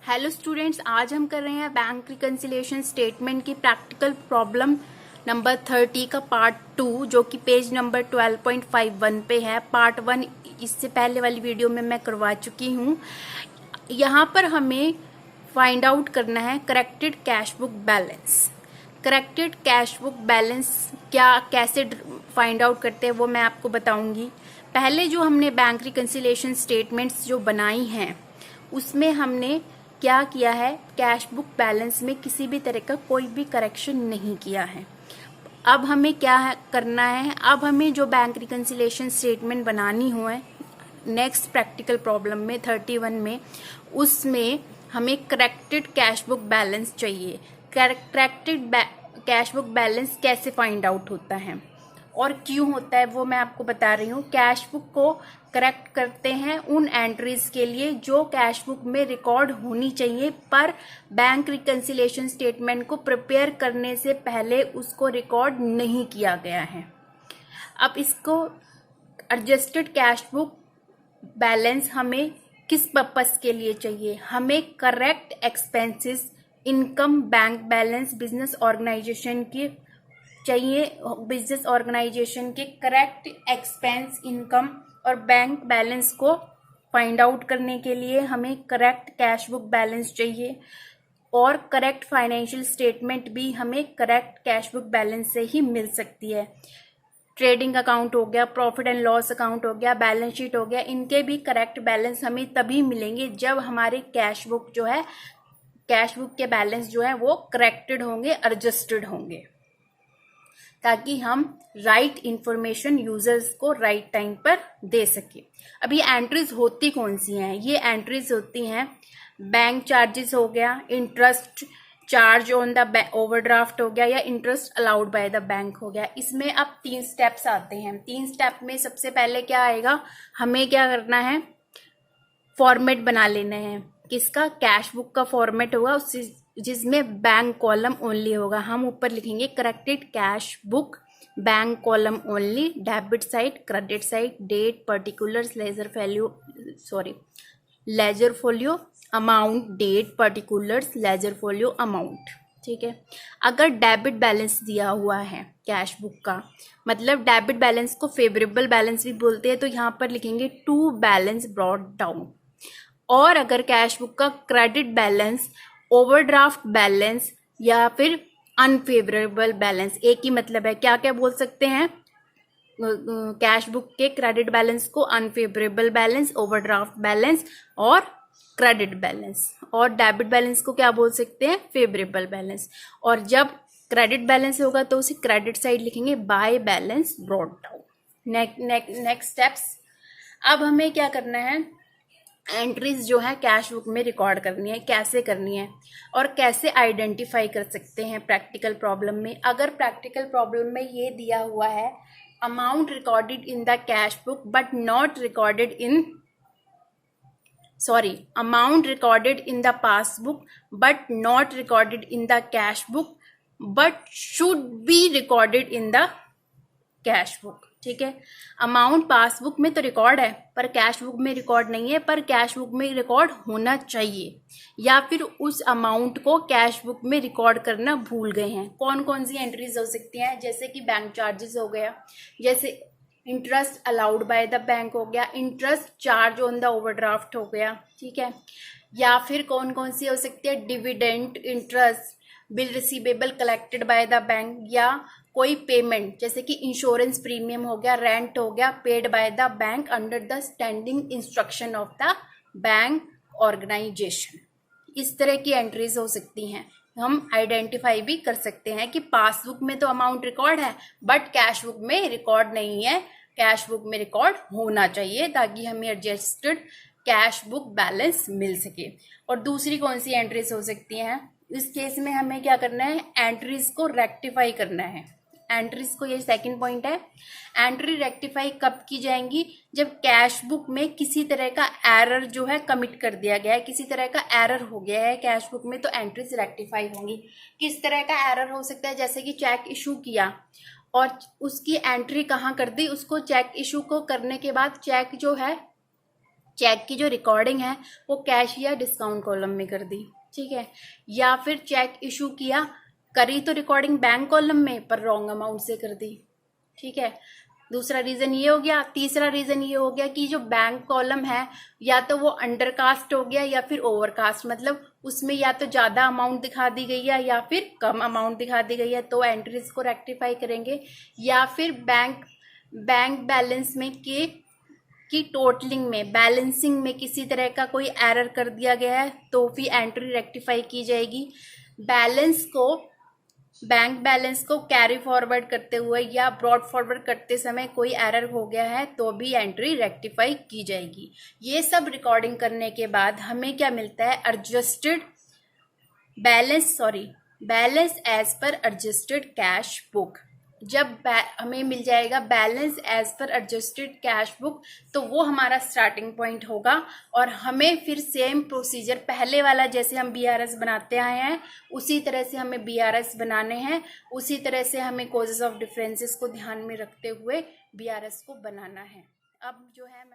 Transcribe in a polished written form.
Hello students, आज हम कर रहे हैं बैंक रिकन्सिलिएशन स्टेटमेंट की प्रैक्टिकल प्रॉब्लम नंबर 30 का पार्ट 2, जो कि पेज नंबर 12.51 पे है। पार्ट 1 इससे पहले वाली वीडियो में मैं करवा चुकी हूँ। यहाँ पर हमें फाइंड आउट करना है corrected cash book balance. Corrected cash book balance कैसे फाइंड आउट करते हैं वो मैं आपको बताऊंगी। पहले जो हमने बैंक रिकन्सिलिएशन स्टेटमेंट्स जो बनाई हैं उसमें हमने क्या किया है, कैश बुक बैलेंस में किसी भी तरह का कोई भी करेक्शन नहीं किया है। अब हमें क्या करना है, अब हमें जो बैंक रिकन्सिलिएशन स्टेटमेंट बनानी हो है नेक्स्ट प्रैक्टिकल प्रॉब्लम में 31 में, उसमें हमें करेक्टेड कैश बुक बैलेंस चाहिए। करेक्टेड कैश बुक बैलेंस कैसे फाइंड आउट होता है और क्यों होता है वो मैं आपको बता रही हूँ। कैश बुक को करेक्ट करते हैं उन एंट्रीज के लिए जो कैश बुक में रिकॉर्ड होनी चाहिए, पर बैंक रिकन्सिलिएशन स्टेटमेंट को प्रिपेयर करने से पहले उसको रिकॉर्ड नहीं किया गया है। अब इसको एडजस्टेड कैश बुक बैलेंस हमें किस पर्पस के लिए चाहिए, हमें correct expenses, income, bank balance, business organisation की चाहिए। बिजनेस ऑर्गेनाइजेशन के करेक्ट एक्सपेंस, इनकम और बैंक बैलेंस को फाइंड आउट करने के लिए हमें करेक्ट कैश बुक बैलेंस चाहिए, और करेक्ट फाइनेंशियल स्टेटमेंट भी हमें करेक्ट कैश बुक बैलेंस से ही मिल सकती है। ट्रेडिंग अकाउंट हो गया, प्रॉफिट एंड लॉस अकाउंट हो गया, बैलेंस शीट हो गया, इनके भी करेक्ट बैलेंस हमें तभी मिलेंगे जब हमारे कैश बुक जो है, कैश बुक के बैलेंस जो है वो करेक्टेड होंगे, एडजस्टेड होंगे, ताकि हम राइट इंफॉर्मेशन यूजर्स को राइट टाइम पर दे सके। अब ये एंट्रीज होती कौन सी हैं? ये एंट्रीज होती हैं बैंक चार्जेस हो गया, interest charge on the overdraft हो गया, या interest allowed by the bank हो गया। इसमें अब 3 स्टेप्स आते हैं। 3 स्टेप में सबसे पहले क्या आएगा, हमें क्या करना है, फॉर्मेट बना लेना है। किसका? कैश बुक का फॉर्मेट होगा उससे, जिसमें बैंक कॉलम ओनली होगा। हम ऊपर लिखेंगे corrected cash book, bank column only, debit side, credit side, date, particulars, ledger folio, amount, date, particulars, ledger folio, amount. ठीक है। अगर डेबिट बैलेंस दिया हुआ है कैश बुक का, मतलब डेबिट बैलेंस को फेवरेबल बैलेंस भी बोलते हैं, तो यहाँ पर लिखेंगे टू बैलेंस ब्रॉट डाउन। और अगर कैश बुक का क्रेडिट बैलेंस, ओवरड्राफ्ट बैलेंस या फिर अनफेवरेबल बैलेंस, एक ही मतलब है, क्या क्या बोल सकते हैं कैश बुक के क्रेडिट बैलेंस को? अनफेवरेबल बैलेंस, ओवरड्राफ्ट बैलेंस और क्रेडिट बैलेंस। और डेबिट बैलेंस को क्या बोल सकते हैं? Favourable balance. और जब क्रेडिट बैलेंस होगा तो उसे क्रेडिट साइड लिखेंगे by balance brought down. Next steps, अब हमें क्या करना है, एंट्रीज जो है कैश बुक में रिकॉर्ड करनी है। कैसे करनी है और कैसे आइडेंटिफाई कर सकते हैं प्रैक्टिकल प्रॉब्लम में? अगर प्रैक्टिकल प्रॉब्लम में ये दिया हुआ है amount recorded in the cash book but not recorded in amount recorded in the passbook but not recorded in the cash book but should be recorded in the cash book. ठीक है। Amount passbook में तो record है पर cash book में record नहीं है, पर कैश बुक में रिकॉर्ड होना चाहिए, या फिर उस अमाउंट को कैश बुक में रिकॉर्ड करना भूल गए हैं। कौन कौन सी एंट्रीज हो सकती हैं? जैसे कि बैंक चार्जेस हो गया, जैसे interest allowed by the bank हो गया, interest charge on the overdraft हो गया। ठीक है। या फिर कौन कौन सी हो सकती है? Dividend, interest, bill receivable collected by the bank, या कोई पेमेंट जैसे कि इंश्योरेंस प्रीमियम हो गया, रेंट हो गया, paid by the bank under the standing instruction of the bank organisation. इस तरह की एंट्रीज हो सकती हैं। हम आइडेंटिफाई भी कर सकते हैं कि पासबुक में तो अमाउंट रिकॉर्ड है बट कैश बुक में रिकॉर्ड नहीं है, कैश बुक में रिकॉर्ड होना चाहिए ताकि हमें एडजस्टेड कैश बुक बैलेंस मिल सके। और दूसरी कौन सी एंट्रीज हो सकती हैं? इस केस में हमें क्या करना है, एंट्रीज को रेक्टिफाई करना है। एंट्रीज को, ये सेकंड पॉइंट है, एंट्री रेक्टिफाई कब की जाएंगी? जब कैश बुक में किसी तरह का एरर जो है कमिट कर दिया गया है, किसी तरह का एरर हो गया है कैश बुक में, तो एंट्रीज रेक्टिफाई होंगी। किस तरह का एरर हो सकता है? जैसे कि चेक इशू किया और उसकी एंट्री कहाँ कर दी, उसको चेक इशू को करने के बाद चेक जो है चेक की जो रिकॉर्डिंग है वो कैश या डिस्काउंट कॉलम में कर दी, ठीक है। या फिर चेक इशू किया, करी तो रिकॉर्डिंग बैंक कॉलम में पर रॉन्ग अमाउंट से कर दी, ठीक है। दूसरा रीजन ये हो गया। तीसरा रीजन ये हो गया कि जो बैंक कॉलम है या तो वो अंडरकास्ट हो गया या फिर ओवरकास्ट, मतलब उसमें या तो ज्यादा अमाउंट दिखा दी गई है या फिर कम अमाउंट दिखा दी गई है, तो एंट्रीज को रेक्टिफाई करेंगे। या फिर बैंक बैलेंस में की टोटलिंग में, बैलेंसिंग में किसी तरह का कोई एरर कर दिया गया है तो भी एंट्री रेक्टिफाई की जाएगी। बैंक बैलेंस को कैरी फॉरवर्ड करते हुए या ब्रॉड फॉरवर्ड करते समय कोई एरर हो गया है तो भी एंट्री रेक्टिफाई की जाएगी। ये सब रिकॉर्डिंग करने के बाद हमें क्या मिलता है, adjusted balance as per adjusted cash book. जब हमें मिल जाएगा balance as per adjusted cash book, तो वो हमारा स्टार्टिंग पॉइंट होगा और हमें फिर सेम प्रोसीजर पहले वाला जैसे हम बीआरएस बनाते आए हैं उसी तरह से हमें बीआरएस बनाने हैं। उसी तरह से हमें कॉजेस ऑफ डिफरेंसेस को ध्यान में रखते हुए बीआरएस को बनाना है। अब जो है हम